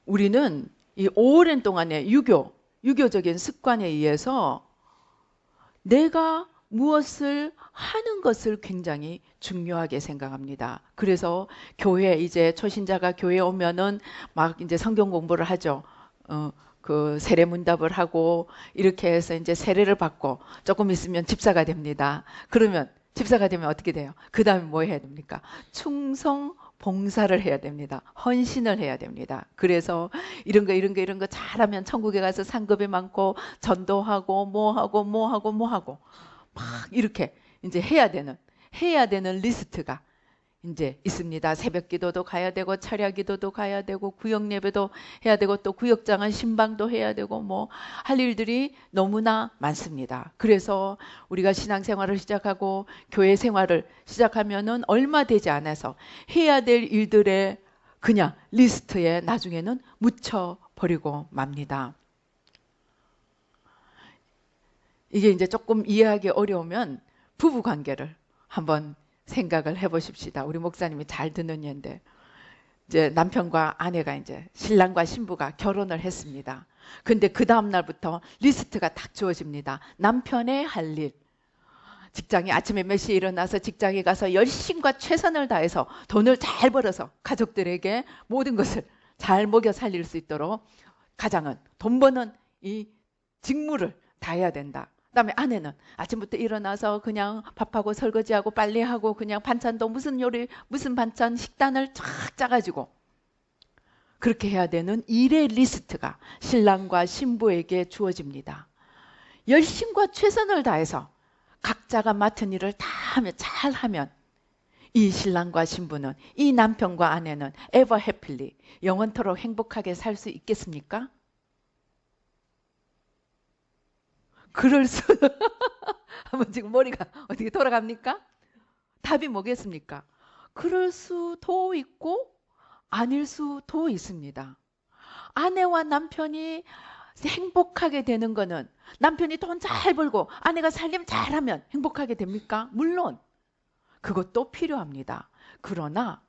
우리는 이 오랜 동안의 유교적인 습관에 의해서 내가 무엇을 하는 것을 굉장히 중요하게 생각합니다. 그래서 교회 이제 초신자가 교회 오면은 막 이제 성경 공부를 하죠. 그 세례 문답을 하고 이렇게 해서 이제 세례를 받고 조금 있으면 집사가 됩니다. 그러면 집사가 되면 어떻게 돼요? 그 다음에 뭐 해야 됩니까? 충성 봉사를 해야 됩니다. 헌신을 해야 됩니다. 그래서 이런 거 잘하면 천국에 가서 상급이 많고 전도하고 뭐 하고 막 이렇게 이제 해야 되는 리스트가 이제 있습니다. 새벽 기도도 가야 되고 철야 기도도 가야 되고 구역 예배도 해야 되고 또 구역장은 신방도 해야 되고 뭐 할 일들이 너무나 많습니다. 그래서 우리가 신앙생활을 시작하고 교회 생활을 시작하면은 얼마 되지 않아서 해야 될 일들의 그냥 리스트에 나중에는 묻혀 버리고 맙니다. 이게 이제 조금 이해하기 어려우면 부부 관계를 한번 생각을 해보십시다. 우리 목사님이 잘 듣는 예인데 이제 남편과 아내가 이제 신랑과 신부가 결혼을 했습니다. 근데 그 다음 날부터 리스트가 딱 주어집니다. 남편의 할 일. 직장에 아침에 몇 시에 일어나서 직장에 가서 열심과 최선을 다해서 돈을 잘 벌어서 가족들에게 모든 것을 잘 먹여 살릴 수 있도록 가장은 돈 버는 이 직무를 다 해야 된다. 그다음에 아내는 아침부터 일어나서 그냥 밥하고 설거지하고 빨래하고 그냥 반찬도 무슨 요리 무슨 반찬 식단을 쫙 짜가지고 그렇게 해야 되는 일의 리스트가 신랑과 신부에게 주어집니다. 열심과 최선을 다해서 각자가 맡은 일을 다 하면 잘하면 이 신랑과 신부는 이 남편과 아내는 ever happily 영원토록 행복하게 살 수 있겠습니까? 그럴 수 한번 지금 머리가 어떻게 돌아갑니까? 답이 뭐겠습니까? 그럴 수도 있고 아닐 수도 있습니다. 아내와 남편이 행복하게 되는 거는 남편이 돈 잘 벌고 아내가 살림 잘하면 행복하게 됩니까? 물론 그것도 필요합니다. 그러나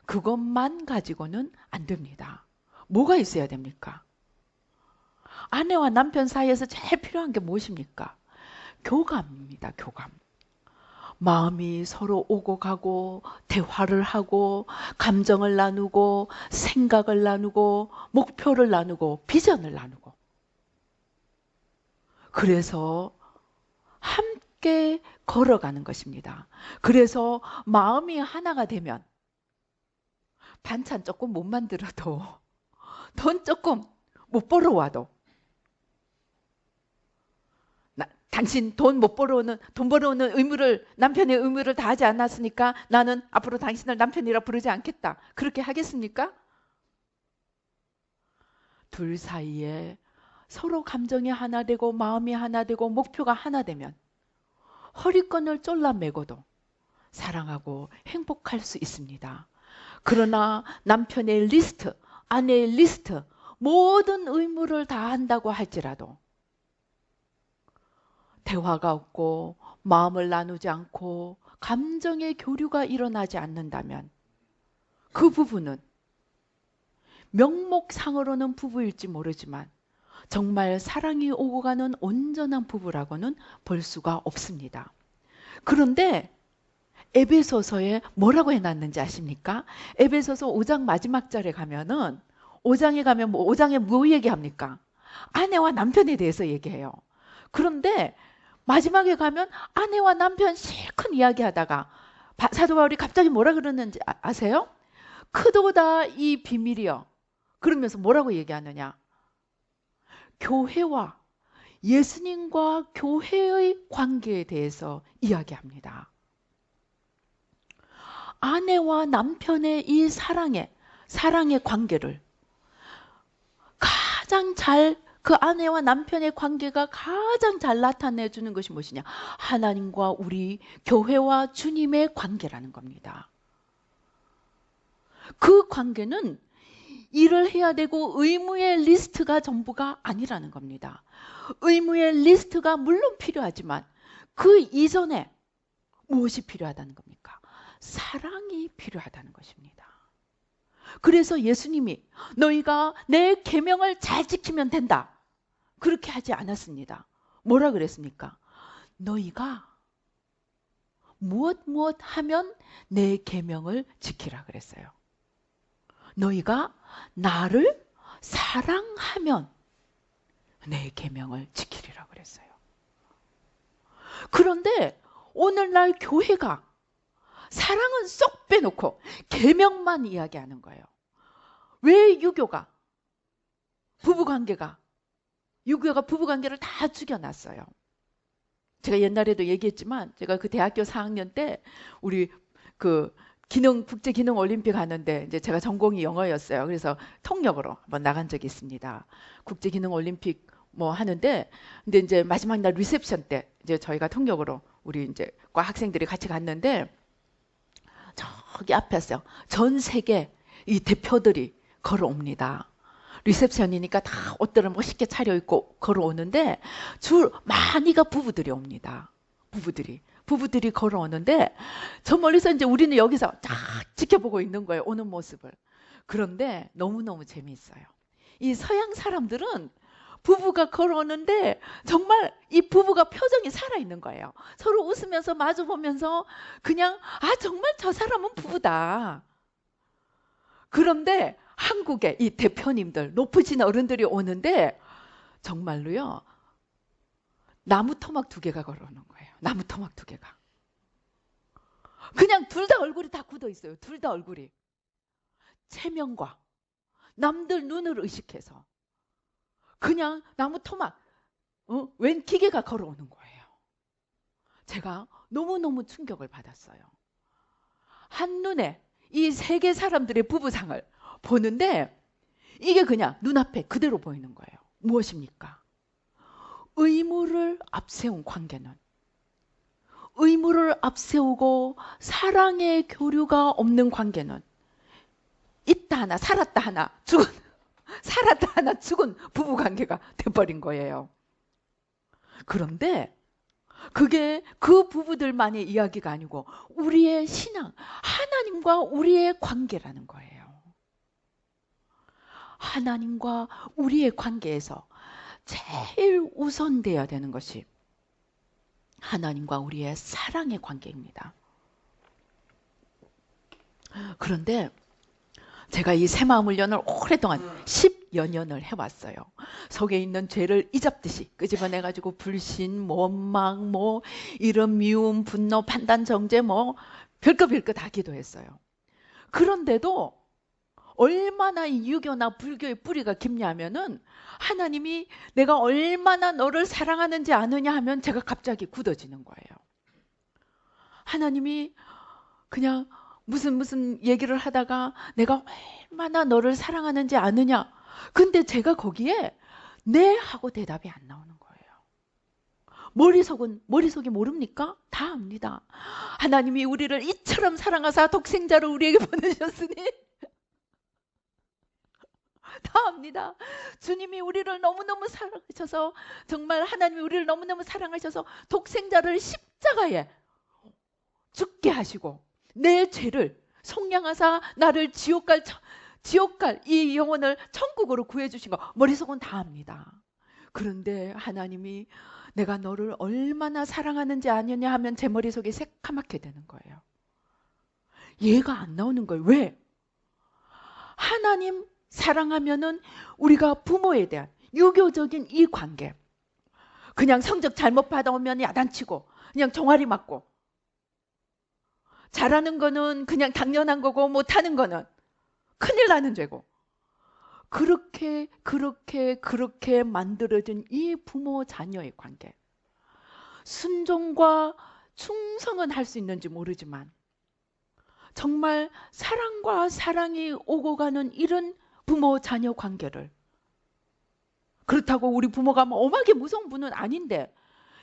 그것만 가지고는 안 됩니다. 뭐가 있어야 됩니까? 아내와 남편 사이에서 제일 필요한 게 무엇입니까? 교감입니다. 교감. 마음이 서로 오고 가고 대화를 하고 감정을 나누고 생각을 나누고 목표를 나누고 비전을 나누고 그래서 함께 걸어가는 것입니다. 그래서 마음이 하나가 되면 반찬 조금 못 만들어도 돈 조금 못 벌어와도 당신 돈 벌어오는 의무를 남편의 의무를 다하지 않았으니까 나는 앞으로 당신을 남편이라 부르지 않겠다. 그렇게 하겠습니까? 둘 사이에 서로 감정이 하나 되고 마음이 하나 되고 목표가 하나 되면 허리끈을 졸라매고도 사랑하고 행복할 수 있습니다. 그러나 남편의 리스트, 아내의 리스트, 모든 의무를 다 한다고 할지라도 대화가 없고 마음을 나누지 않고 감정의 교류가 일어나지 않는다면 그 부부는 명목상으로는 부부일지 모르지만 정말 사랑이 오고 가는 온전한 부부라고는 볼 수가 없습니다. 그런데 에베소서에 뭐라고 해놨는지 아십니까? 에베소서 5장 마지막 절에 가면은 5장에 가면 5장에 뭐 얘기합니까? 아내와 남편에 대해서 얘기해요. 그런데 마지막에 가면 아내와 남편 실컷 이야기하다가 사도 바울이 갑자기 뭐라 그러는지 아세요? 크도다 이 비밀이여. 그러면서 뭐라고 얘기하느냐? 교회와 예수님과 교회의 관계에 대해서 이야기합니다. 아내와 남편의 이 사랑의 관계를 가장 잘 그 아내와 남편의 관계가 가장 잘 나타내 주는 것이 무엇이냐? 하나님과 우리 교회와 주님의 관계라는 겁니다. 그 관계는 일을 해야 되고 의무의 리스트가 전부가 아니라는 겁니다. 의무의 리스트가 물론 필요하지만 그 이전에 무엇이 필요하다는 겁니까? 사랑이 필요하다는 것입니다. 그래서 예수님이 너희가 내 계명을 잘 지키면 된다. 그렇게 하지 않았습니다. 뭐라 그랬습니까? 너희가 무엇 하면 내 계명을 지키라 그랬어요. 너희가 나를 사랑하면 내 계명을 지키리라 그랬어요. 그런데 오늘날 교회가 사랑은 쏙 빼놓고 계명만 이야기하는 거예요. 왜 유교가 부부관계를 다 죽여놨어요. 제가 옛날에도 얘기했지만 제가 그 대학교 4학년 때 우리 그 국제 기능 올림픽 하는데 이제 제가 전공이 영어였어요. 그래서 통역으로 한번 나간 적이 있습니다. 국제 기능 올림픽 뭐 하는데 근데 이제 마지막 날 리셉션 때 이제 저희가 통역으로 우리 이제 과 학생들이 같이 갔는데 저기 앞에서 전 세계 이 대표들이 걸어옵니다. 리셉션이니까 다 옷들을 멋있게 차려입고 걸어오는데 많이가 부부들이 옵니다. 부부들이 걸어오는데 저 멀리서 이제 우리는 여기서 쫙 지켜보고 있는 거예요. 오는 모습을. 그런데 너무너무 재미있어요. 이 서양 사람들은 부부가 걸어오는데 정말 이 부부가 표정이 살아있는 거예요. 서로 웃으면서 마주보면서 그냥 정말 저 사람은 부부다. 그런데 한국의 이 대표님들, 높으신 어른들이 오는데 정말로요. 나무 토막 2개가 걸어오는 거예요. 나무 토막 2개가. 그냥 둘 다 얼굴이 다 굳어 있어요. 둘 다 얼굴이. 체면과 남들 눈을 의식해서 그냥 나무 토막 웬 기계가 걸어오는 거예요. 제가 너무너무 충격을 받았어요. 한눈에 이 세계 사람들의 부부상을 보는데 이게 그냥 눈앞에 그대로 보이는 거예요. 무엇입니까? 의무를 앞세운 관계는 의무를 앞세우고 사랑의 교류가 없는 관계는 있다 하나 살았다 하나 죽은 부부관계가 돼버린 거예요. 그런데 그게 그 부부들만의 이야기가 아니고 우리의 신앙, 하나님과 우리의 관계라는 거예요. 하나님과 우리의 관계에서 제일 우선돼야 되는 것이 하나님과 우리의 사랑의 관계입니다. 그런데 제가 이 새마음 훈련을 오랫동안 10여 년을 해왔어요. 속에 있는 죄를 이잡듯이 끄집어내가지고 불신, 원망, 이런 미움, 분노, 판단, 정죄 별것 다 기도했어요. 그런데도 얼마나 이 유교나 불교의 뿌리가 깊냐면은 하나님이 내가 얼마나 너를 사랑하는지 아느냐 하면 제가 갑자기 굳어지는 거예요. 하나님이 그냥 무슨 얘기를 하다가 내가 얼마나 너를 사랑하는지 아느냐. 근데 제가 거기에 네 하고 대답이 안 나오는 거예요. 머릿속이 모릅니까? 다 압니다. 하나님이 우리를 이처럼 사랑하사 독생자를 우리에게 보내셨으니 다 압니다. 주님이 우리를 너무너무 사랑하셔서 정말 하나님이 우리를 너무너무 사랑하셔서 독생자를 십자가에 죽게 하시고 내 죄를 속량하사 나를 지옥 갈 이 영혼을 천국으로 구해주신 거 머릿속은 다 압니다. 그런데 하나님이 내가 너를 얼마나 사랑하는지 아느냐 하면 제 머릿속이 새까맣게 되는 거예요. 이해가 안 나오는 거예요. 왜? 하나님 사랑하면은 우리가 부모에 대한 유교적인 이 관계 그냥 성적 잘못 받아오면 야단치고 그냥 종아리 맞고 잘하는 거는 그냥 당연한 거고 못하는 거는 큰일 나는 죄고 그렇게 만들어진 이 부모 자녀의 관계 순종과 충성은 할 수 있는지 모르지만 정말 사랑과 사랑이 오고 가는 이런 부모 자녀 관계를 그렇다고 우리 부모가 엄하게 무서운 분은 아닌데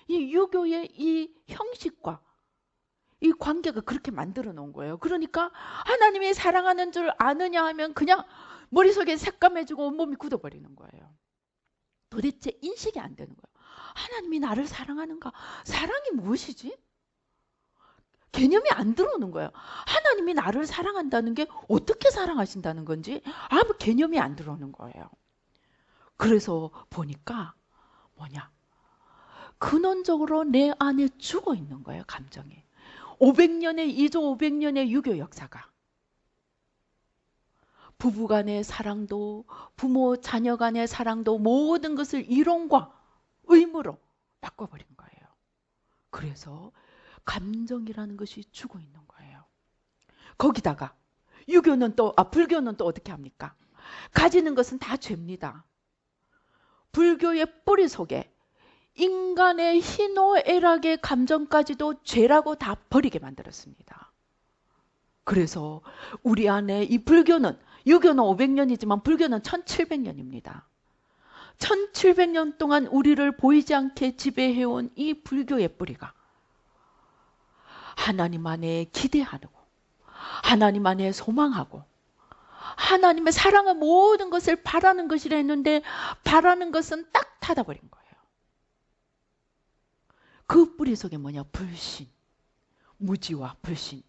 이 유교의 이 형식과 이 관계가 그렇게 만들어 놓은 거예요. 그러니까 하나님이 사랑하는 줄 아느냐 하면 그냥 머릿속에 새까매지고 온몸이 굳어버리는 거예요. 도대체 인식이 안 되는 거예요. 하나님이 나를 사랑하는가? 사랑이 무엇이지? 개념이 안 들어오는 거예요. 하나님이 나를 사랑한다는 게 어떻게 사랑하신다는 건지 아무 개념이 안 들어오는 거예요. 그래서 보니까 뭐냐? 근원적으로 내 안에 죽어 있는 거예요, 감정이. 500년의 이조 500년의 유교 역사가 부부 간의 사랑도 부모 자녀 간의 사랑도 모든 것을 이론과 의무로 바꿔버린 거예요. 그래서 감정이라는 것이 죽어 있는 거예요. 거기다가 불교는 또 어떻게 합니까? 가지는 것은 다 죄입니다. 불교의 뿌리 속에 인간의 희노애락의 감정까지도 죄라고 다 버리게 만들었습니다. 그래서 우리 안에 이 불교는, 유교는 500년이지만 불교는 1700년입니다. 1700년 동안 우리를 보이지 않게 지배해온 이 불교의 뿌리가 하나님 안에 기대하고 하나님 안에 소망하고 하나님의 사랑의 모든 것을 바라는 것이라 했는데 바라는 것은 딱 닫아버린 거예요. 그 뿌리 속에 뭐냐? 불신, 무지와 불신.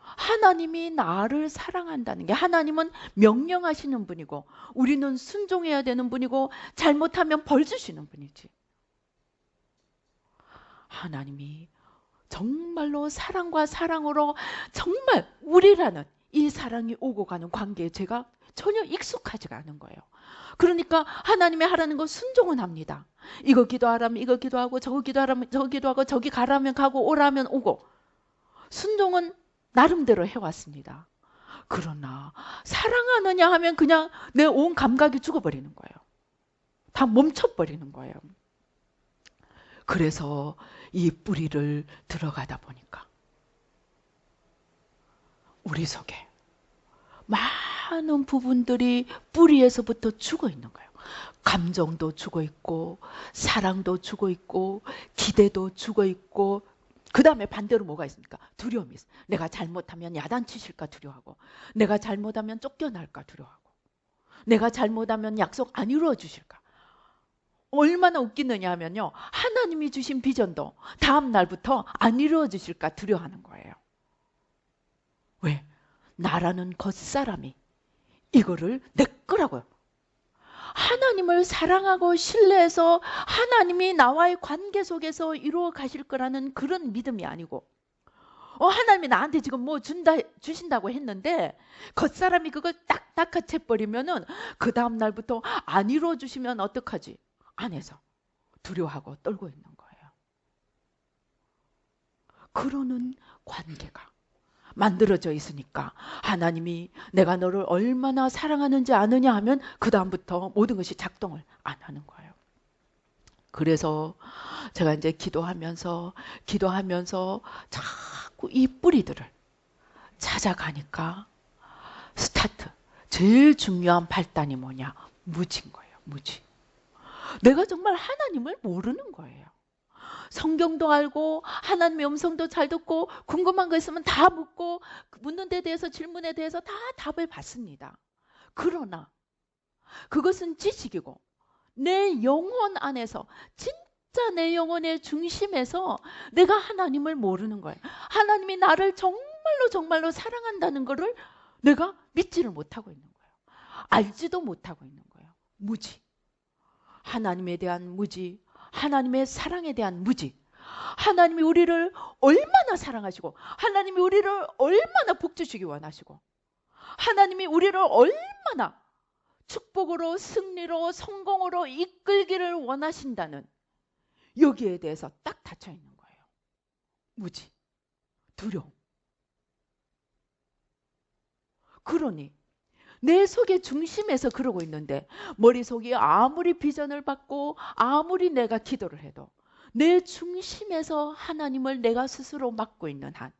하나님이 나를 사랑한다는 게, 하나님은 명령하시는 분이고 우리는 순종해야 되는 분이고 잘못하면 벌 주시는 분이지. 하나님이 정말로 사랑과 사랑으로 정말 우리라는 이 사랑이 오고 가는 관계에 제가 전혀 익숙하지가 않은 거예요. 그러니까 하나님이 하라는 거 순종은 합니다. 이거 기도하라면 이거 기도하고 저거 기도하라면 저거 기도하고 저기 가라면 가고 오라면 오고 순종은 나름대로 해왔습니다. 그러나 사랑하느냐 하면 그냥 내 온 감각이 죽어버리는 거예요. 다 멈춰버리는 거예요. 그래서 이 뿌리를 들어가다 보니까 우리 속에 많은 부분들이 뿌리에서부터 죽어 있는 거예요. 감정도 죽어 있고 사랑도 죽어 있고 기대도 죽어 있고 그 다음에 반대로 뭐가 있습니까? 두려움이 있어요. 내가 잘못하면 야단치실까 두려워하고 내가 잘못하면 쫓겨날까 두려워하고 내가 잘못하면 약속 안 이루어 주실까. 얼마나 웃기느냐 하면요. 하나님이 주신 비전도 다음 날부터 안 이루어 주실까 두려워하는 거예요. 왜? 나라는 겉사람이 이거를 내 거라고요. 하나님을 사랑하고 신뢰해서 하나님이 나와의 관계 속에서 이루어 가실 거라는 그런 믿음이 아니고 하나님이 나한테 지금 뭐 주신다고 했는데 겉사람이 그걸 딱 낚아채버리면은 그 다음 날부터 안 이루어 주시면 어떡하지? 안에서 두려워하고 떨고 있는 거예요. 그러는 관계가 만들어져 있으니까 하나님이 내가 너를 얼마나 사랑하는지 아느냐 하면 그 다음부터 모든 것이 작동을 안 하는 거예요. 그래서 제가 이제 기도하면서 자꾸 이 뿌리들을 찾아가니까 스타트, 제일 중요한 발단이 뭐냐? 무지인 거예요. 무지. 내가 정말 하나님을 모르는 거예요. 성경도 알고 하나님의 음성도 잘 듣고 궁금한 거 있으면 다 묻고 묻는 데 대해서 질문에 대해서 다 답을 받습니다. 그러나 그것은 지식이고 내 영혼 안에서 진짜 내 영혼의 중심에서 내가 하나님을 모르는 거예요. 하나님이 나를 정말로 사랑한다는 것을 내가 믿지를 못하고 있는 거예요. 알지도 못하고 있는 거예요. 무지. 하나님에 대한 무지, 하나님의 사랑에 대한 무지. 하나님이 우리를 얼마나 사랑하시고 하나님이 우리를 얼마나 복주시기 원하시고 하나님이 우리를 얼마나 축복으로 승리로 성공으로 이끌기를 원하신다는 여기에 대해서 딱 닫혀 있는 거예요. 무지, 두려움. 그러니 내 속의 중심에서 그러고 있는데 머릿속이 아무리 비전을 받고 아무리 내가 기도를 해도 내 중심에서 하나님을 내가 스스로 맡고 있는 한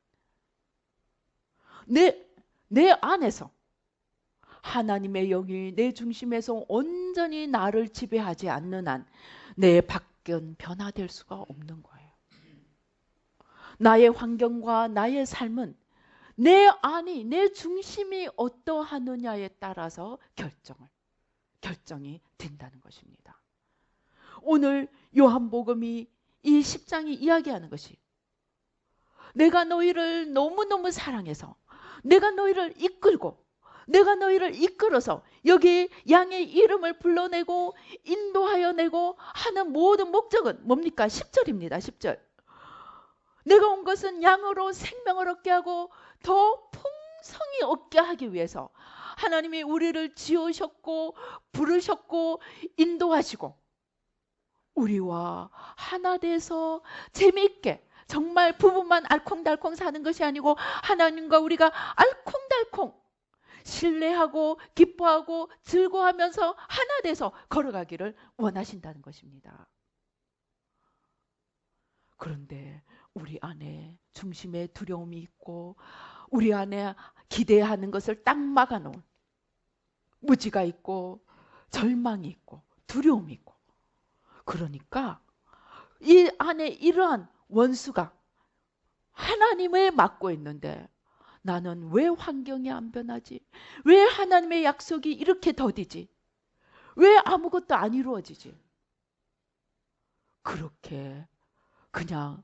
내 안에서 하나님의 영이 내 중심에서 온전히 나를 지배하지 않는 한 내 밖은 변화될 수가 없는 거예요. 나의 환경과 나의 삶은 내 안이, 내 중심이 어떠하느냐에 따라서 결정이 된다는 것입니다. 오늘 요한복음이 이 10장이 이야기하는 것이 내가 너희를 너무너무 사랑해서 내가 너희를 이끌고 내가 너희를 이끌어서 여기 양의 이름을 불러내고 인도하여 내고 하는 모든 목적은 뭡니까? 10절입니다. 10절. 내가 온 것은 양으로 생명을 얻게 하고 더 풍성히 얻게 하기 위해서 하나님이 우리를 지으셨고 부르셨고 인도하시고 우리와 하나 돼서 재미있게 정말 부부만 알콩달콩 사는 것이 아니고 하나님과 우리가 알콩달콩 신뢰하고 기뻐하고 즐거워하면서 하나 돼서 걸어가기를 원하신다는 것입니다. 그런데 우리 안에 중심에 두려움이 있고 우리 안에 기대하는 것을 딱 막아놓은 무지가 있고 절망이 있고 두려움이 있고 그러니까 이 안에 이러한 원수가 하나님을 막고 있는데 나는 왜 환경이 안 변하지? 왜 하나님의 약속이 이렇게 더디지? 왜 아무것도 안 이루어지지? 그렇게 그냥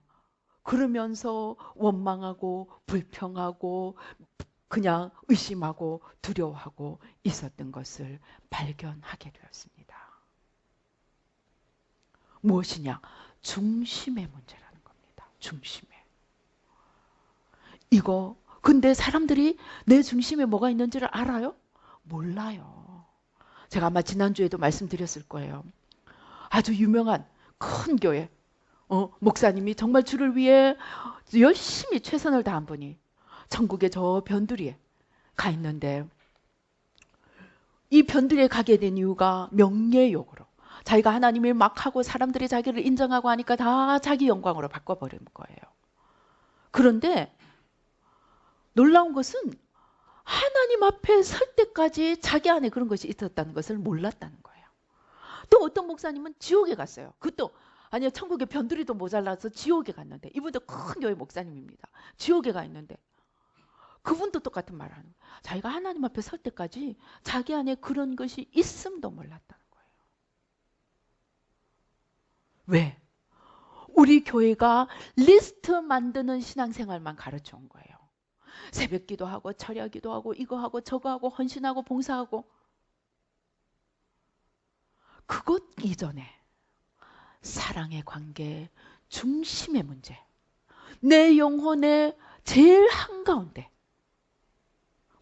그러면서 원망하고 불평하고 그냥 의심하고 두려워하고 있었던 것을 발견하게 되었습니다. 무엇이냐? 중심의 문제라는 겁니다. 중심에. 이거 근데 사람들이 내 중심에 뭐가 있는지를 알아요? 몰라요. 제가 아마 지난주에도 말씀드렸을 거예요. 아주 유명한 큰 교회 목사님이 정말 주를 위해 열심히 최선을 다한 분이 천국의 저 변두리에 가 있는데 이 변두리에 가게 된 이유가 명예욕으로 자기가 하나님을 막 하고 사람들이 자기를 인정하고 하니까 다 자기 영광으로 바꿔버린 거예요. 그런데 놀라운 것은 하나님 앞에 설 때까지 자기 안에 그런 것이 있었다는 것을 몰랐다는 거예요. 또 어떤 목사님은 지옥에 갔어요. 그것도 아니요, 천국에 변두리도 모자라서 지옥에 갔는데 이분도 큰 교회 목사님입니다. 지옥에 가 있는데 그분도 똑같은 말을 하는 거예요. 자기가 하나님 앞에 설 때까지 자기 안에 그런 것이 있음도 몰랐다는 거예요. 왜? 우리 교회가 리스트 만드는 신앙생활만 가르쳐 온 거예요. 새벽 기도하고 철야 기도하고 이거 하고 저거 하고 헌신하고 봉사하고 그것 이전에 사랑의 관계, 중심의 문제, 내 영혼의 제일 한가운데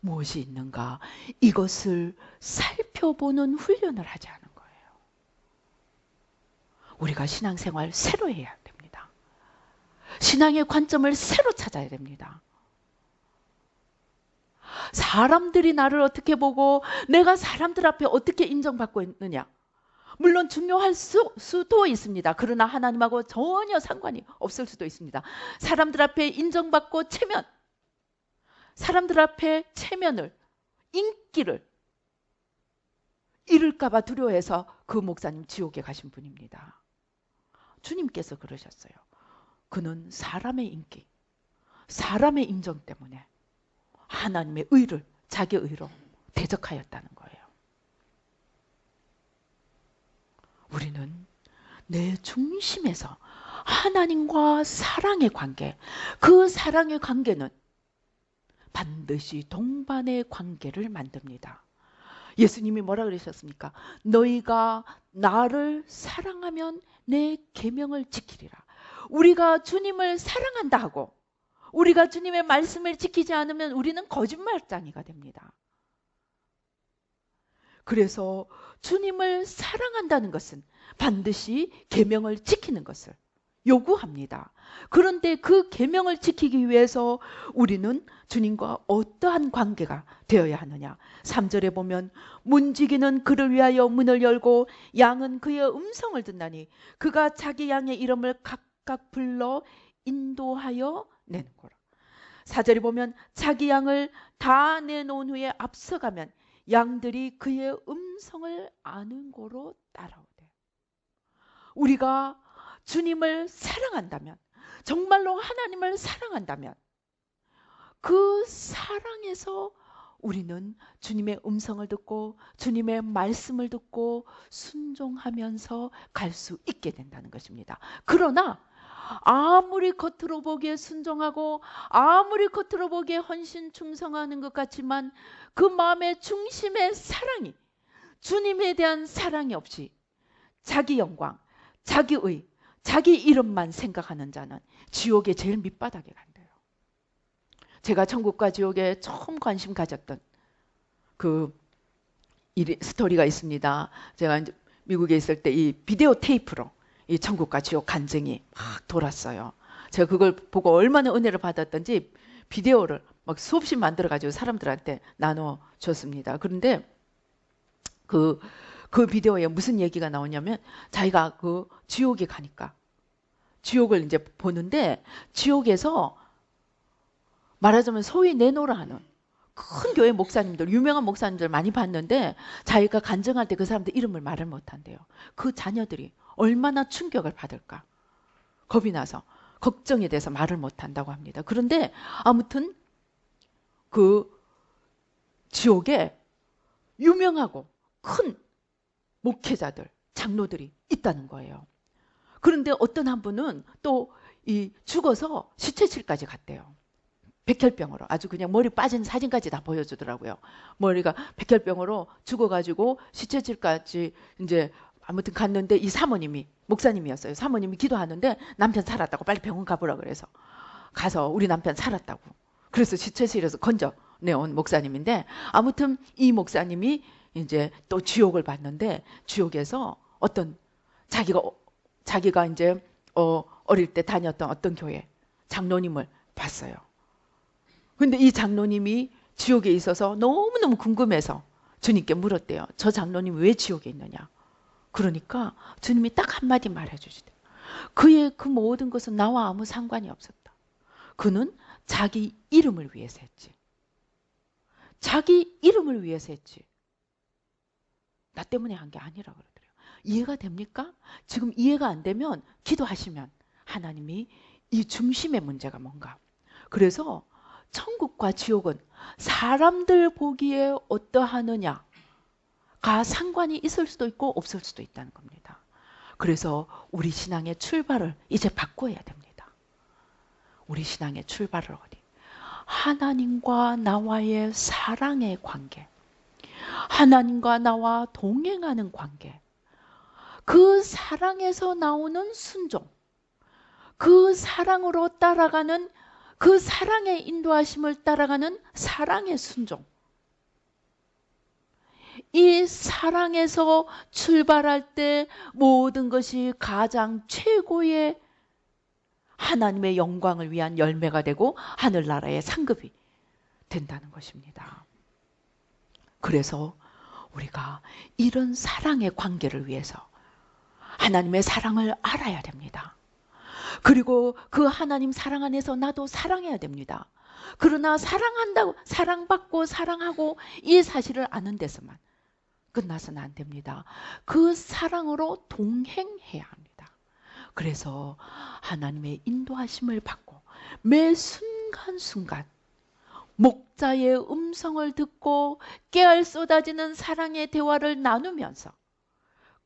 무엇이 있는가 이것을 살펴보는 훈련을 하지 않은 거예요. 우리가 신앙생활 새로 해야 됩니다. 신앙의 관점을 새로 찾아야 됩니다. 사람들이 나를 어떻게 보고 내가 사람들 앞에 어떻게 인정받고 있느냐 물론 중요할 수도 있습니다. 그러나 하나님하고 전혀 상관이 없을 수도 있습니다. 사람들 앞에 인정받고 체면 사람들 앞에 체면을 인기를 잃을까 봐 두려워해서 그 목사님 지옥에 가신 분입니다. 주님께서 그러셨어요. 그는 사람의 인기 사람의 인정 때문에 하나님의 의를 자기 의로 대적하였다는 거예요. 우리는 내 중심에서 하나님과 사랑의 관계, 그 사랑의 관계는 반드시 동반의 관계를 만듭니다. 예수님이 뭐라 그러셨습니까? 너희가 나를 사랑하면 내 계명을 지키리라. 우리가 주님을 사랑한다 하고 우리가 주님의 말씀을 지키지 않으면 우리는 거짓말쟁이가 됩니다. 그래서 주님을 사랑한다는 것은 반드시 계명을 지키는 것을 요구합니다. 그런데 그 계명을 지키기 위해서 우리는 주님과 어떠한 관계가 되어야 하느냐. 3절에 보면 문지기는 그를 위하여 문을 열고 양은 그의 음성을 듣나니 그가 자기 양의 이름을 각각 불러 인도하여 내는 거라. 4절에 보면 자기 양을 다 내놓은 후에 앞서가면 양들이 그의 음성을 아는 고로 따라오되. 우리가 주님을 사랑한다면 정말로 하나님을 사랑한다면 그 사랑에서 우리는 주님의 음성을 듣고 주님의 말씀을 듣고 순종하면서 갈 수 있게 된다는 것입니다. 그러나 아무리 겉으로 보기에 순종하고 아무리 겉으로 보기에 헌신 충성하는 것 같지만 그 마음의 중심의 사랑이, 주님에 대한 사랑이 없이 자기 영광, 자기의, 자기 이름만 생각하는 자는 지옥의 제일 밑바닥에 간대요. 제가 천국과 지옥에 처음 관심 가졌던 그 스토리가 있습니다. 제가 이제 미국에 있을 때 이 비디오 테이프로 이 천국과 지옥 간증이 막 돌았어요. 제가 그걸 보고 얼마나 은혜를 받았던지 비디오를 막 수없이 만들어가지고 사람들한테 나눠줬습니다. 그런데 그 비디오에 무슨 얘기가 나오냐면 자기가 그 지옥에 가니까 지옥을 이제 보는데 지옥에서 말하자면 소위 내노라 하는 큰 교회 목사님들, 유명한 목사님들 많이 봤는데 자기가 간증할 때 그 사람들 이름을 말을 못한대요. 그 자녀들이 얼마나 충격을 받을까 겁이 나서 걱정이 돼서 말을 못한다고 합니다. 그런데 아무튼 그 지옥에 유명하고 큰 목회자들, 장로들이 있다는 거예요. 그런데 어떤 한 분은 또 이 죽어서 시체실까지 갔대요. 백혈병으로 아주 그냥 머리 빠진 사진까지 다 보여주더라고요. 머리가 백혈병으로 죽어가지고 시체실까지 이제 아무튼 갔는데 이 사모님이 목사님이었어요. 사모님이 기도하는데 남편 살았다고 빨리 병원 가보라 그래서 가서 우리 남편 살았다고. 그래서 시체실에서 건져내온 목사님인데 아무튼 이 목사님이 이제 또 지옥을 봤는데 지옥에서 어떤 자기가 이제 어릴 때 다녔던 어떤 교회 장로님을 봤어요. 근데 이 장로님이 지옥에 있어서 너무너무 궁금해서 주님께 물었대요. 저 장로님 왜 지옥에 있느냐? 그러니까 주님이 딱 한마디 말해주시대요. 그의 그 모든 것은 나와 아무 상관이 없었다. 그는 자기 이름을 위해서 했지. 자기 이름을 위해서 했지. 나 때문에 한 게 아니라 그러더래요. 이해가 됩니까? 지금 이해가 안 되면 기도하시면 하나님이 이 중심의 문제가 뭔가. 그래서 천국과 지옥은 사람들 보기에 어떠하느냐가 상관이 있을 수도 있고 없을 수도 있다는 겁니다. 그래서 우리 신앙의 출발을 이제 바꿔야 됩니다. 우리 신앙의 출발을 어디? 하나님과 나와의 사랑의 관계, 하나님과 나와 동행하는 관계, 그 사랑에서 나오는 순종, 그 사랑으로 따라가는 그 사랑의 인도하심을 따라가는 사랑의 순종. 이 사랑에서 출발할 때 모든 것이 가장 최고의 하나님의 영광을 위한 열매가 되고 하늘나라의 상급이 된다는 것입니다. 그래서 우리가 이런 사랑의 관계를 위해서 하나님의 사랑을 알아야 됩니다. 그리고 그 하나님 사랑 안에서 나도 사랑해야 됩니다. 그러나 사랑한다고, 사랑받고 사랑하고 이 사실을 아는 데서만 끝나서는 안 됩니다. 그 사랑으로 동행해야 합니다. 그래서 하나님의 인도하심을 받고 매 순간순간 목자의 음성을 듣고 깨알 쏟아지는 사랑의 대화를 나누면서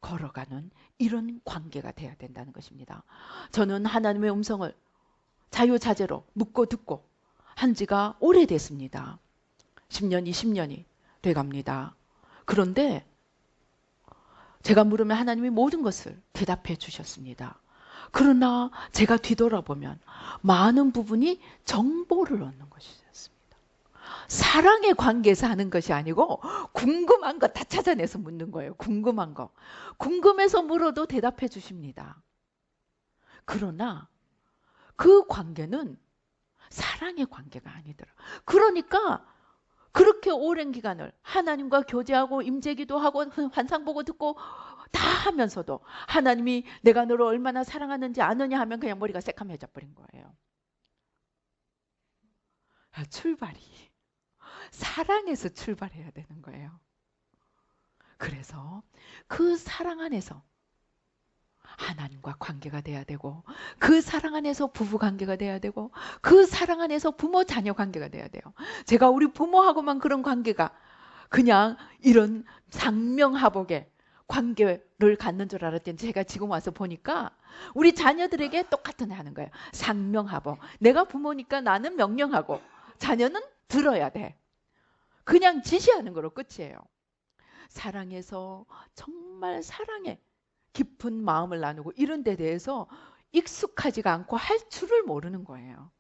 걸어가는 이런 관계가 돼야 된다는 것입니다. 저는 하나님의 음성을 자유자재로 묻고 듣고 한 지가 오래됐습니다. 10년, 20년이 돼갑니다. 그런데 제가 물으면 하나님이 모든 것을 대답해 주셨습니다. 그러나 제가 뒤돌아보면 많은 부분이 정보를 얻는 것이었습니다. 사랑의 관계에서 하는 것이 아니고 궁금한 거 다 찾아내서 묻는 거예요. 궁금한 거. 궁금해서 물어도 대답해 주십니다. 그러나 그 관계는 사랑의 관계가 아니더라. 그러니까 그렇게 오랜 기간을 하나님과 교제하고 임재기도 하고 환상 보고 듣고 다 하면서도 하나님이 내가 너를 얼마나 사랑하는지 아느냐 하면 그냥 머리가 새카매져 버린 거예요. 출발이 사랑에서 출발해야 되는 거예요. 그래서 그 사랑 안에서 하나님과 관계가 돼야 되고 그 사랑 안에서 부부 관계가 돼야 되고 그 사랑 안에서 부모 자녀 관계가 돼야 돼요. 제가 우리 부모하고만 그런 관계가 그냥 이런 상명하복의 관계를 갖는 줄 알았더니 제가 지금 와서 보니까 우리 자녀들에게 똑같은 하는 거예요. 상명하고. 내가 부모니까 나는 명령하고 자녀는 들어야 돼. 그냥 지시하는 거로 끝이에요. 사랑해서 정말 사랑에 깊은 마음을 나누고 이런 데 대해서 익숙하지가 않고 할 줄을 모르는 거예요.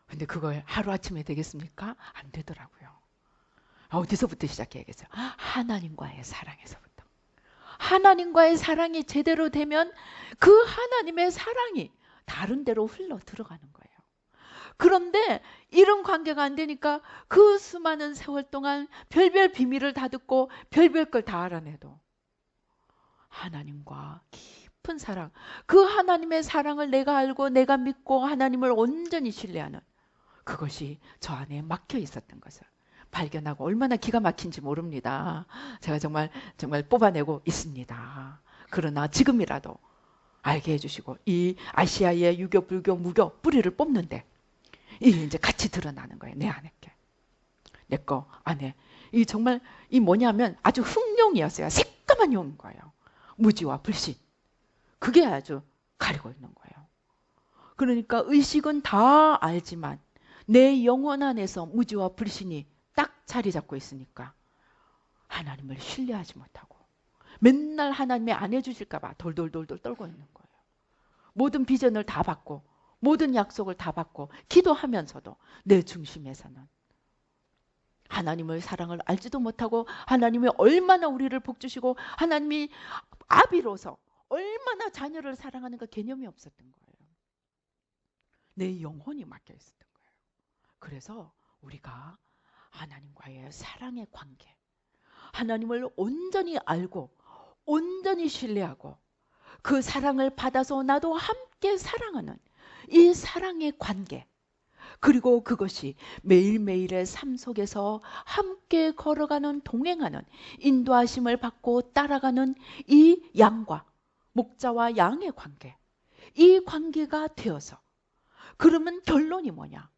근데 그걸 하루아침에 되겠습니까? 안 되더라고요. 어디서부터 시작해야겠어요? 하나님과의 사랑에서부터. 하나님과의 사랑이 제대로 되면 그 하나님의 사랑이 다른 데로 흘러 들어가는 거예요. 그런데 이런 관계가 안 되니까 그 수많은 세월 동안 별별 비밀을 다 듣고 별별 걸 다 알아내도 하나님과 깊은 사랑, 그 하나님의 사랑을 내가 알고 내가 믿고 하나님을 온전히 신뢰하는 그것이 저 안에 막혀 있었던 것을 발견하고 얼마나 기가 막힌지 모릅니다. 제가 정말 뽑아내고 있습니다. 그러나 지금이라도 알게 해주시고 이 아시아의 유교, 불교, 무교 뿌리를 뽑는데 이게 이제 같이 드러나는 거예요. 내 안에 게. 내 거 안에. 이 정말 이 뭐냐면 아주 흑룡이었어요. 새까만 용인 거예요. 무지와 불신. 그게 아주 가리고 있는 거예요. 그러니까 의식은 다 알지만 내 영혼 안에서 무지와 불신이 딱 자리 잡고 있으니까 하나님을 신뢰하지 못하고 맨날 하나님이 안 해주실까 봐 돌돌돌돌 떨고 있는 거예요. 모든 비전을 다 받고 모든 약속을 다 받고 기도하면서도 내 중심에서는 하나님의 사랑을 알지도 못하고 하나님이 얼마나 우리를 복주시고 하나님이 아비로서 얼마나 자녀를 사랑하는가 개념이 없었던 거예요. 내 영혼이 막혀 있었던 거예요. 그래서 우리가 하나님과의 사랑의 관계, 하나님을 온전히 알고 온전히 신뢰하고 그 사랑을 받아서 나도 함께 사랑하는 이 사랑의 관계, 그리고 그것이 매일매일의 삶 속에서 함께 걸어가는 동행하는 인도하심을 받고 따라가는 이 양과 목자와 양의 관계, 이 관계가 되어서 그러면 결론이 뭐냐?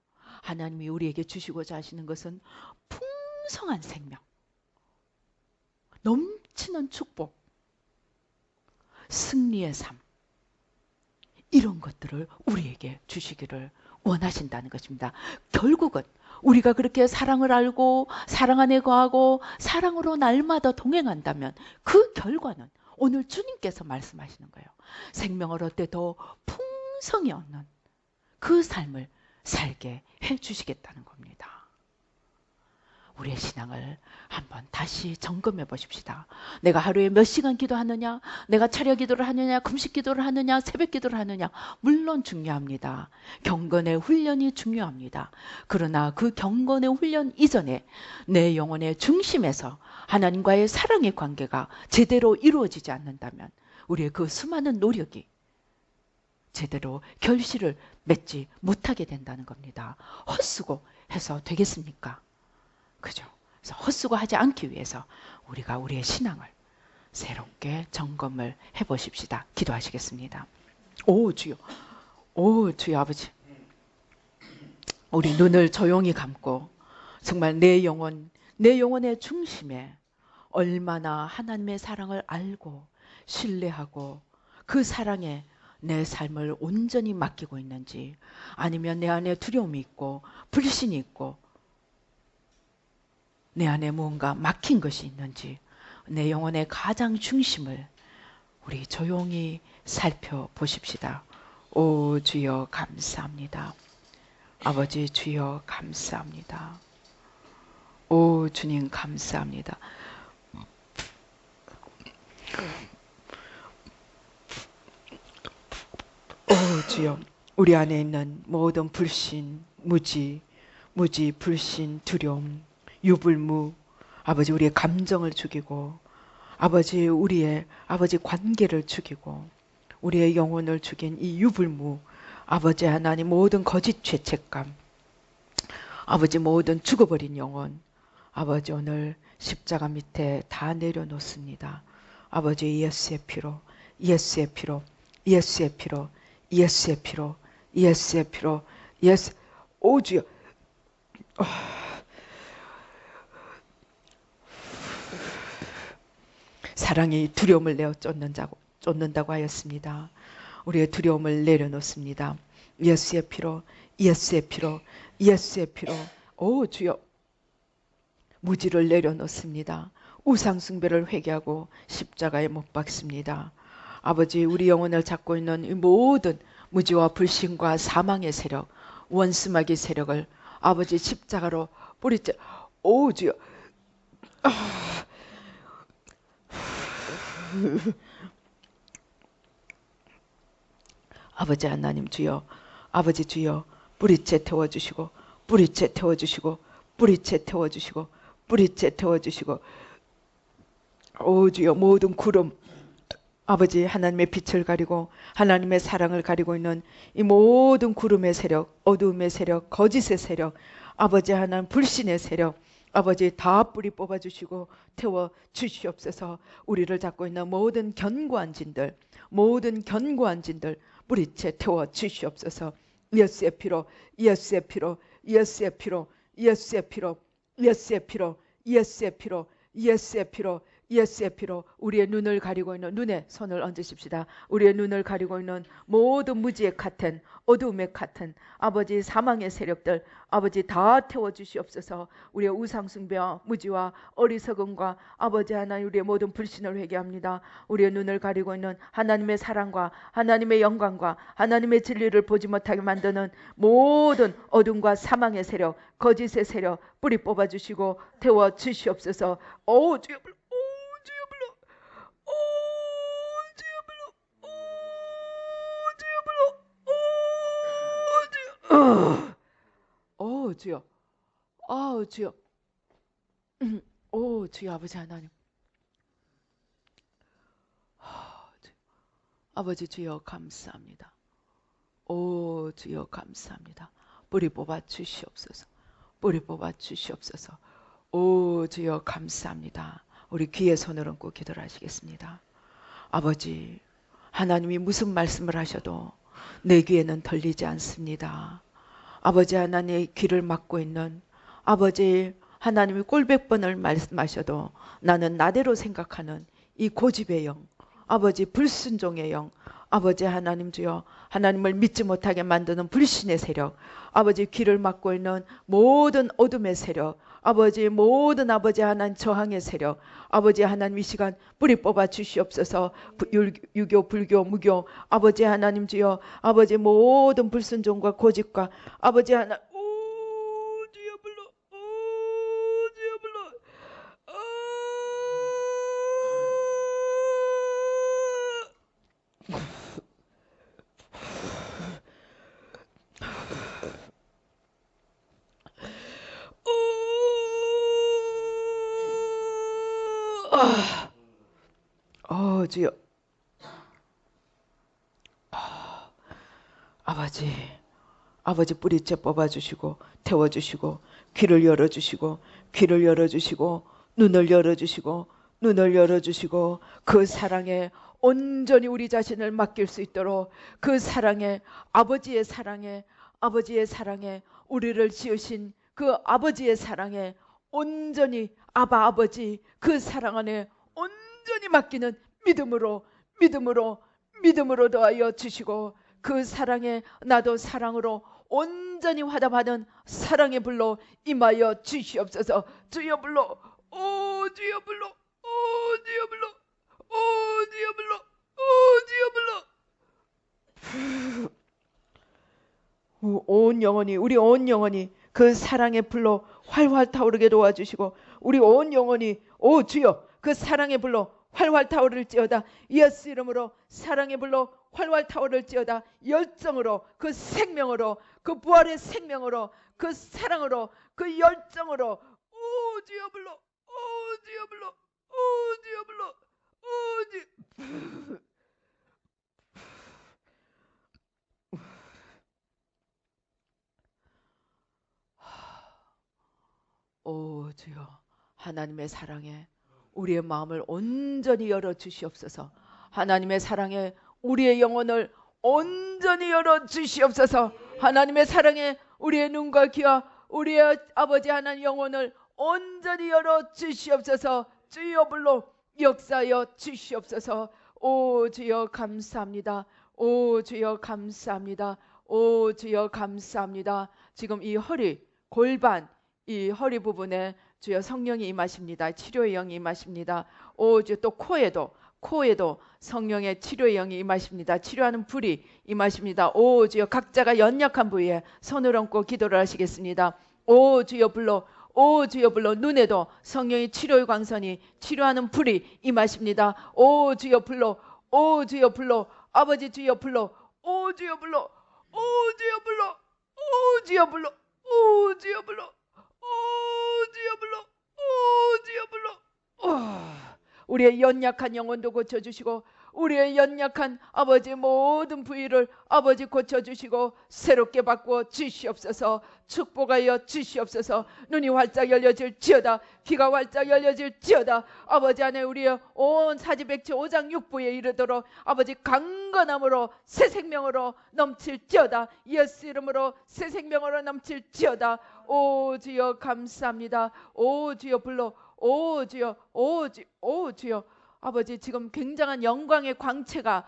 하나님이 우리에게 주시고자 하시는 것은 풍성한 생명, 넘치는 축복, 승리의 삶, 이런 것들을 우리에게 주시기를 원하신다는 것입니다. 결국은 우리가 그렇게 사랑을 알고 사랑 안에 거하고 사랑으로 날마다 동행한다면 그 결과는 오늘 주님께서 말씀하시는 거예요. 생명을 얻되 더 풍성히 얻는 그 삶을 살게 해주시겠다는 겁니다. 우리의 신앙을 한번 다시 점검해 보십시다. 내가 하루에 몇 시간 기도하느냐, 내가 차려 기도를 하느냐, 금식 기도를 하느냐, 새벽 기도를 하느냐, 물론 중요합니다. 경건의 훈련이 중요합니다. 그러나 그 경건의 훈련 이전에 내 영혼의 중심에서 하나님과의 사랑의 관계가 제대로 이루어지지 않는다면 우리의 그 수많은 노력이 제대로 결실을 맺지 못하게 된다는 겁니다. 헛수고 해서 되겠습니까? 그죠? 그래서 헛수고하지 않기 위해서 우리가 우리의 신앙을 새롭게 점검을 해보십시다. 기도하시겠습니다. 오 주여, 오 주여 아버지, 우리 눈을 조용히 감고 정말 내 영혼의 중심에 얼마나 하나님의 사랑을 알고 신뢰하고 그 사랑에 내 삶을 온전히 맡기고 있는지, 아니면 내 안에 두려움이 있고 불신이 있고 내 안에 무언가 막힌 것이 있는지 내 영혼의 가장 중심을 우리 조용히 살펴보십시다. 오 주여 감사합니다. 아버지 주여 감사합니다. 오 주님 감사합니다. 오 주여, 우리 안에 있는 모든 불신, 무지, 불신, 두려움, 유불무, 아버지 우리의 감정을 죽이고, 아버지 우리의 아버지 관계를 죽이고, 우리의 영혼을 죽인 이 유불무, 아버지 하나님 모든 거짓 죄책감, 아버지 모든 죽어버린 영혼, 아버지 오늘 십자가 밑에 다 내려놓습니다. 아버지 예수의 피로, 예수의 피로, 예수의 피로, 예수의 피로, 예수의 피로, 예수, 오 주여. 사랑이 두려움을 내어 쫓는다고 하였습니다. 우리의 두려움을 내려놓습니다. 예수의 피로, 예수의 피로, 예수의 피로. 오 주여, 무지를 내려놓습니다. 우상숭배를 회개하고 십자가에 못 박습니다. 아버지, 우리 영혼을 잡고 있는 이 모든 무지와 불신과 사망의 세력, 원수마귀 세력을 아버지 십자가로 뿌리째. 오 주여. 아버지 하나님 주여, 아버지 주여, 뿌리째 태워주시고, 뿌리째 태워주시고, 뿌리째 태워주시고, 뿌리째 태워주시고. 오 주여, 모든 구름, 아버지 하나님의 빛을 가리고 하나님의 사랑을 가리고 있는 이 모든 구름의 세력, 어두움의 세력, 거짓의 세력, 아버지 하나님 불신의 세력, 아버지 다 뿌리 뽑아주시고 태워 주시옵소서. 우리를 잡고 있는 모든 견고한 진들, 모든 견고한 진들 뿌리채 태워 주시옵소서. 예수의 피로, 예수의 피로, 예수의 피로, 예수의 피로, 예수의 피로, 예수의 피로, 예수의 피로, 예수의 피로. 우리의 눈을 가리고 있는, 눈에 손을 얹으십시다. 우리의 눈을 가리고 있는 모든 무지의 카텐, 어두움의 카텐, 아버지 사망의 세력들 아버지 다 태워주시옵소서. 우리의 우상숭배와 무지와 어리석음과 아버지 하나님 우리의 모든 불신을 회개합니다. 우리의 눈을 가리고 있는 하나님의 사랑과 하나님의 영광과 하나님의 진리를 보지 못하게 만드는 모든 어둠과 사망의 세력, 거짓의 세력 뿌리 뽑아주시고 태워주시옵소서. 오 주여 불러, 오 주여 불러, 오 주여 불러, 오 주여 불러, 오 주여, 오 주여, 오 주여. 아버지 하나님, 아버지 주여 감사합니다. 오 주여 감사합니다. 뿌리 뽑아 주시옵소서. 뿌리 뽑아 주시옵소서. 오 주여 감사합니다. 우리 귀에 손을 얹고 기도를 하시겠습니다. 아버지 하나님이 무슨 말씀을 하셔도 내 귀에는 들리지 않습니다. 아버지 하나님의 귀를 막고 있는 아버지 하나님이 꼴백 번을 말씀하셔도 나는 나대로 생각하는 이 고집의 영, 아버지 불순종의 영, 아버지 하나님 주여 하나님을 믿지 못하게 만드는 불신의 세력, 아버지 귀를 막고 있는 모든 어둠의 세력, 아버지 모든 아버지 하나님 저항의 세력, 아버지 하나님 이 시간 뿌리 뽑아 주시옵소서. 유교 불교 무교 아버지 하나님 주여 아버지 모든 불순종과 고집과 아버지 하나 오 주여 불러, 오 주여 불러, 주여. 아버지 뿌리째 뽑아주시고 태워주시고 귀를 열어주시고 귀를 열어주시고 눈을 열어주시고 눈을 열어주시고 그 사랑에 온전히 우리 자신을 맡길 수 있도록 그 사랑에 아버지의 사랑에 우리를 지으신 그 아버지의 사랑에 온전히 아바 아버지 그 사랑 안에 온전히 맡기는 믿음으로 더하여 주시고 그 사랑에 나도 사랑으로 온전히 화답하는 사랑의 불로 임하여 주시옵소서. 주여 불러, 오 주여 불러, 오 주여 불러, 오 주여 불러, 오 주여 불러. 온 영혼이, 우리 온 영혼이 그 사랑의 불로 활활 타오르게 도와주시고 우리 온 영혼이 오 주여 그 사랑의 불로 활활 타오를지어다. 예수 이름으로 사랑의 불로 활활 타오를지어다. 열정으로 그 생명으로 그 부활의 생명으로 그 사랑으로 그 열정으로 오 주여 불러, 오 주여 불러, 오 주여 불러, 오 주여. 오 주여 하나님의 사랑에 우리의 마음을 온전히 열어 주시옵소서. 하나님의 사랑에 우리의 영혼을 온전히 열어 주시옵소서. 하나님의 사랑에 우리의 눈과 귀와 우리의 아버지 하나님 영혼을 온전히 열어 주시옵소서. 주여 불러, 역사하여 주시옵소서. 오 주여 감사합니다. 오 주여 감사합니다. 오 주여 감사합니다. 지금 이 허리, 골반, 이 허리 부분에 주여 성령이 임하십니다. 치료의 영이 임하십니다. 오 주여 또 코에도 성령의 치료의 영이 임하십니다. 치료하는 불이 임하십니다. 오 주여 각자가 연약한 부위에 손을 얹고 기도를 하시겠습니다. 오 주여 불러, 오 주여 불러. 눈에도 성령의 치료의 광선이 치료하는 불이 임하십니다. 오 주여 불러, 오 주여 불러. 아버지 주여 불러, 오 주여 불러, 오 주여 불러, 오 주여 불러, 오 주여 불러, 오 주여 불러, 오 주여 불러. 우리의 연약한 영혼도 고쳐주시고 우리의 연약한 아버지 모든 부위를 아버지 고쳐주시고 새롭게 바꾸어 주시옵소서. 축복하여 주시옵소서. 눈이 활짝 열려질지어다. 귀가 활짝 열려질지어다. 아버지 안에 우리의 온 사지백체 5장 6부에 이르도록 아버지 강건함으로 새 생명으로 넘칠지어다. 예수 이름으로 새 생명으로 넘칠지어다. 오 주여 감사합니다. 오 주여 불러, 오 주여, 오 주여. 아버지 지금 굉장한 영광의 광채가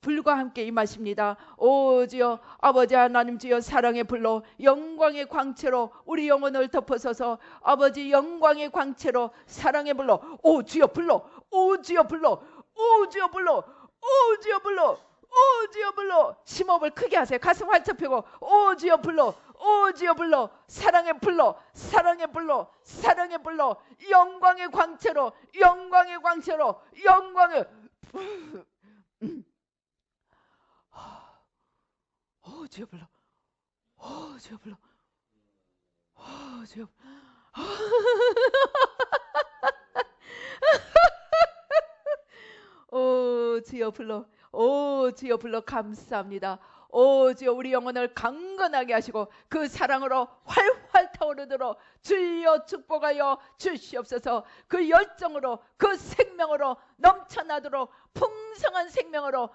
불과 함께 임하십니다. 오 주여, 아버지 하나님 주여 사랑의 불로 영광의 광채로 우리 영혼을 덮어서서 아버지 영광의 광채로 사랑의 불로 오 주여 불러, 오 주여 불러, 오 주여 불러, 오 주여 불러, 오 주여 불러. 심호흡을 크게 하세요. 가슴 활짝 펴고 오 주여 불러, 오 주여 불러. 사랑의 불러, 사랑의 불러, 사랑의 불러. 영광의 광채로, 영광의 광채로, 영광의 오 주여 불러, 오 주여 불러, 오 주여 오 주여 불러, 오 주여 불러. 감사합니다. 오 주여 우리 영혼을 강건하게 하시고 그 사랑으로 활활 타오르도록 주여 축복하여 주시옵소서. 그 열정으로 그 생명으로 넘쳐나도록 풍성한 생명으로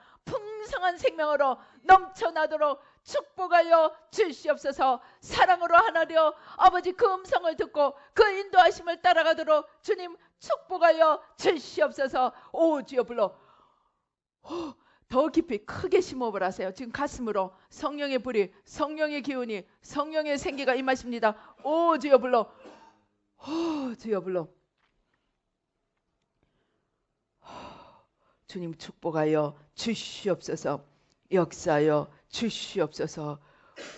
넘쳐나도록 축복하여 주시옵소서. 사랑으로 하나려 아버지 그 음성을 듣고 그 인도하심을 따라가도록 주님 축복하여 주시옵소서. 오 주여 불러. 더 깊이 크게 심호흡을 하세요. 지금 가슴으로 성령의 불이, 성령의 기운이, 성령의 생기가 임하십니다. 오 주여 불러, 오 주여 불러. 주님 축복하여 주시옵소서. 역사하여 주시옵소서.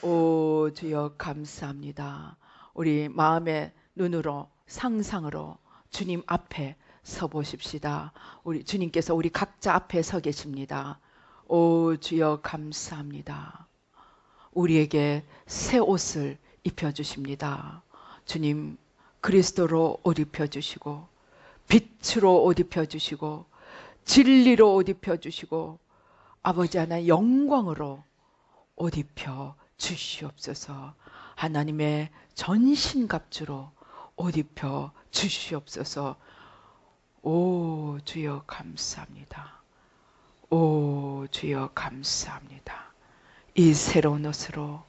오 주여 감사합니다. 우리 마음의 눈으로 상상으로 주님 앞에 서보십시다. 우리 주님께서 우리 각자 앞에 서 계십니다. 오 주여 감사합니다. 우리에게 새 옷을 입혀주십니다. 주님 그리스도로 옷 입혀주시고 빛으로 옷 입혀주시고 진리로 옷 입혀주시고 아버지 하나의 영광으로 옷 입혀 주시옵소서. 하나님의 전신갑주로 옷 입혀 주시옵소서. 오 주여 감사합니다. 오 주여 감사합니다. 이 새로운 옷으로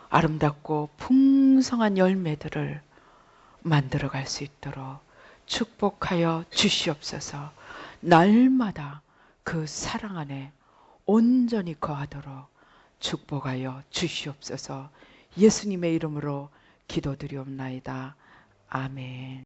아름답고 풍성한 열매들을 만들어갈 수 있도록 축복하여 주시옵소서. 날마다 그 사랑 안에 온전히 거하도록 축복하여 주시옵소서. 예수님의 이름으로 기도드리옵나이다. 아멘.